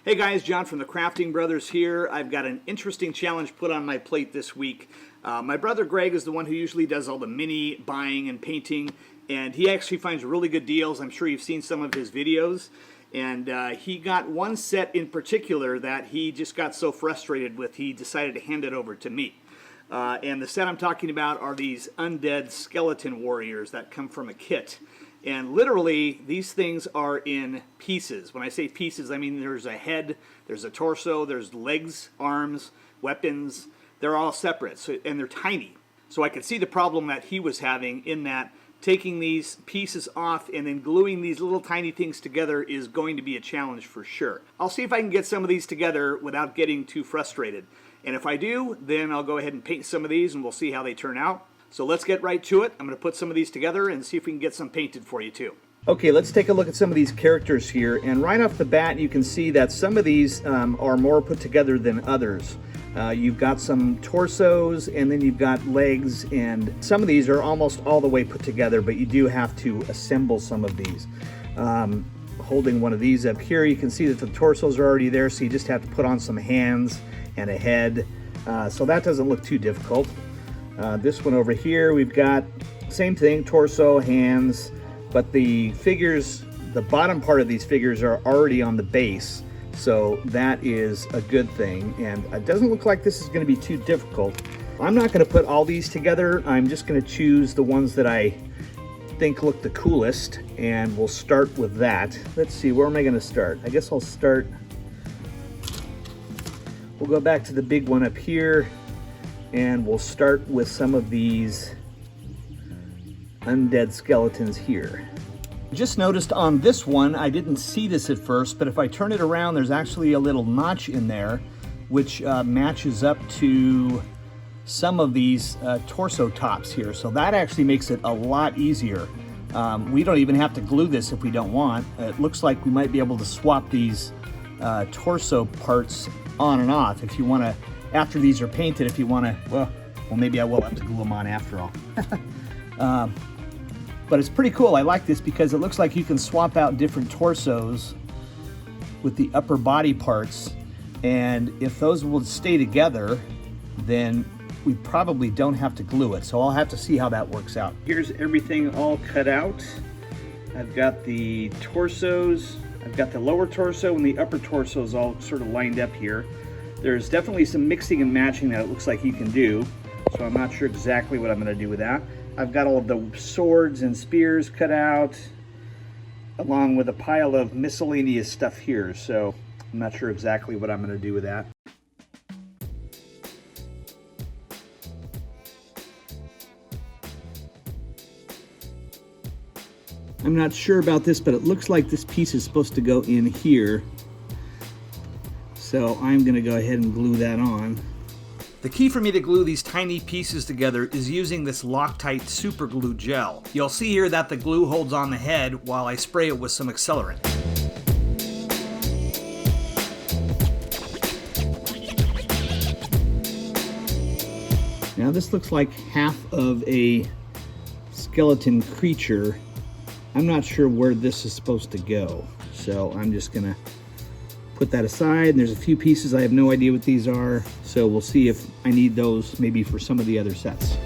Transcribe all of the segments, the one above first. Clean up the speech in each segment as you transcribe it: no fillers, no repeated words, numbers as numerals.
Hey guys, John from the Crafting Brothers here. I've got an interesting challenge put on my plate this week. My brother Greg is the one who usually does all the mini buying and painting, and he actually finds really good deals. I'm sure you've seen some of his videos. And he got one set in particular that he just got so frustrated with, he decided to hand it over to me. And the set I'm talking about are these Undead Skeleton Warriors that come from a kit. And literally, these things are in pieces. When I say pieces, I mean there's a head, there's a torso, there's legs, arms, weapons. They're all separate, and they're tiny. So I could see the problem that he was having in that taking these pieces off and then gluing these little tiny things together is going to be a challenge for sure. I'll see if I can get some of these together without getting too frustrated. And if I do, then I'll go ahead and paint some of these and we'll see how they turn out. So let's get right to it. I'm going to put some of these together and see if we can get some painted for you too. Okay, let's take a look at some of these characters here. And right off the bat, you can see that some of these are more put together than others. You've got some torsos, and then you've got legs, and some of these are almost all the way put together, but you do have to assemble some of these. Holding one of these up here, you can see that the torsos are already there, so you just have to put on some hands and a head. So that doesn't look too difficult. This one over here, we've got same thing, torso, hands, but the figures, the bottom part of these figures are already on the base, so that is a good thing, and it doesn't look like this is going to be too difficult. I'm not going to put all these together. I'm just going to choose the ones that I think look the coolest, and we'll start with that. Let's see, where am I going to start? I guess I'll start, we'll go back to the big one up here, and we'll start with some of these undead skeletons here. Just noticed on this one, I didn't see this at first, but if I turn it around, there's actually a little notch in there, which matches up to some of these torso tops here. So that actually makes it a lot easier. We don't even have to glue this if we don't want. It looks like we might be able to swap these torso parts on and off if you want to, after these are painted, if you want to, well, maybe I will have to glue them on after all. But it's pretty cool. I like this because it looks like you can swap out different torsos with the upper body parts, and if those will stay together, then we probably don't have to glue it. So I'll have to see how that works out. Here's everything all cut out. I've got the torsos, I've got the lower torso and the upper torsos all sort of lined up here. There's definitely some mixing and matching that it looks like you can do, so I'm not sure exactly what I'm going to do with that. I've got all of the swords and spears cut out, along with a pile of miscellaneous stuff here, so I'm not sure exactly what I'm going to do with that. I'm not sure about this, but it looks like this piece is supposed to go in here. So I'm going to go ahead and glue that on. The key for me to glue these tiny pieces together is using this Loctite super glue gel. You'll see here that the glue holds on the head while I spray it with some accelerant. Now this looks like half of a skeleton creature. I'm not sure where this is supposed to go, so I'm just going to put that aside. And there's a few pieces I have no idea what these are, so we'll see if I need those maybe for some of the other sets.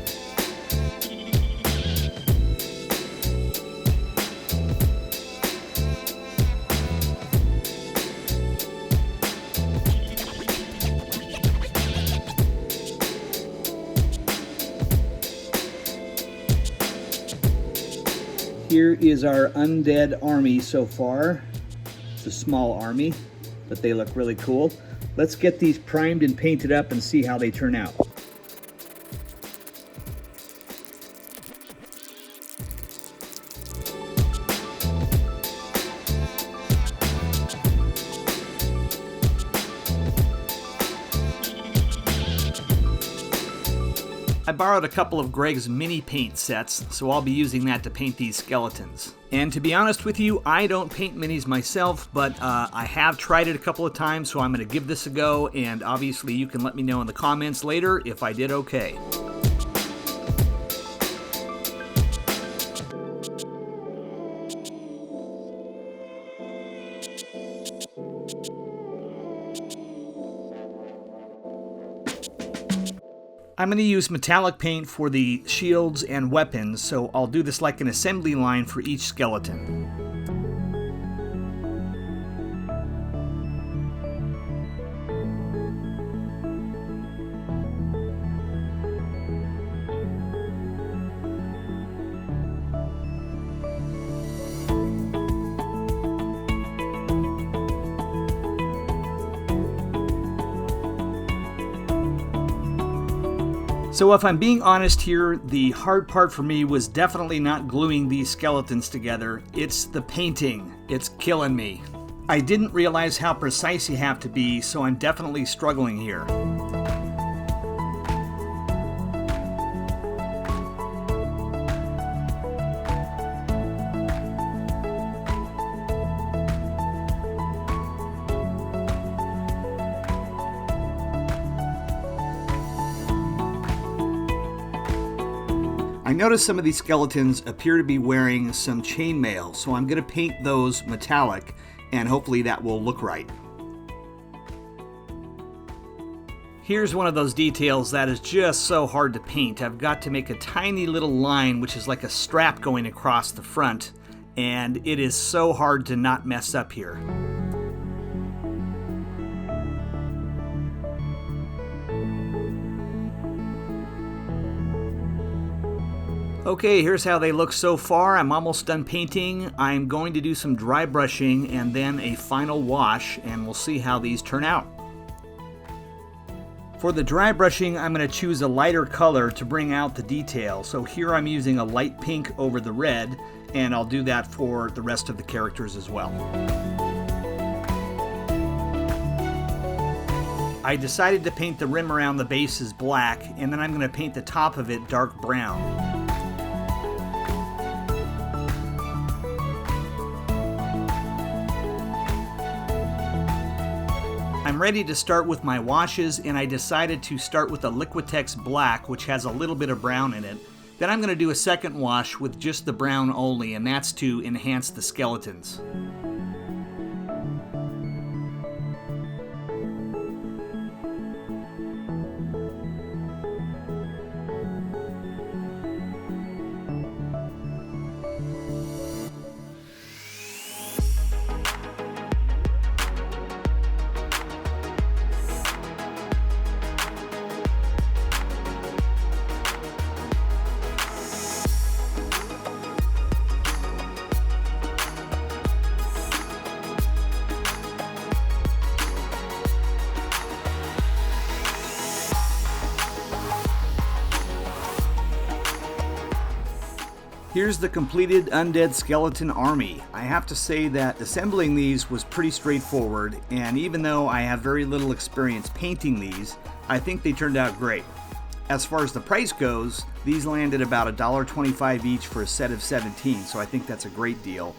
Here is our undead army so far. It's a small army, but they look really cool. Let's get these primed and painted up and see how they turn out. I borrowed a couple of Greg's mini paint sets, so I'll be using that to paint these skeletons. And to be honest with you, I don't paint minis myself, but I have tried it a couple of times, so I'm going to give this a go, and obviously you can let me know in the comments later if I did okay. I'm going to use metallic paint for the shields and weapons, so I'll do this like an assembly line for each skeleton. So if I'm being honest here, the hard part for me was definitely not gluing these skeletons together. It's the painting. It's killing me. I didn't realize how precise you have to be, so I'm definitely struggling here. I noticed some of these skeletons appear to be wearing some chainmail, so I'm going to paint those metallic, and hopefully that will look right. Here's one of those details that is just so hard to paint. I've got to make a tiny little line, which is like a strap going across the front, and it is so hard to not mess up here. Okay, here's how they look so far. I'm almost done painting. I'm going to do some dry brushing and then a final wash, and we'll see how these turn out. For the dry brushing, I'm going to choose a lighter color to bring out the detail. So here I'm using a light pink over the red, and I'll do that for the rest of the characters as well. I decided to paint the rim around the bases black, and then I'm going to paint the top of it dark brown. I'm ready to start with my washes, and I decided to start with a Liquitex Black, which has a little bit of brown in it. Then I'm going to do a second wash with just the brown only, and that's to enhance the skeletons. Here's the completed Undead Skeleton Army. I have to say that assembling these was pretty straightforward, and even though I have very little experience painting these, I think they turned out great. As far as the price goes, these landed about $1.25 each for a set of 17, so I think that's a great deal.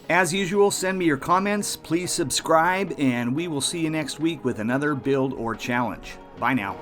As usual, send me your comments, please subscribe, and we will see you next week with another build or challenge. Bye now.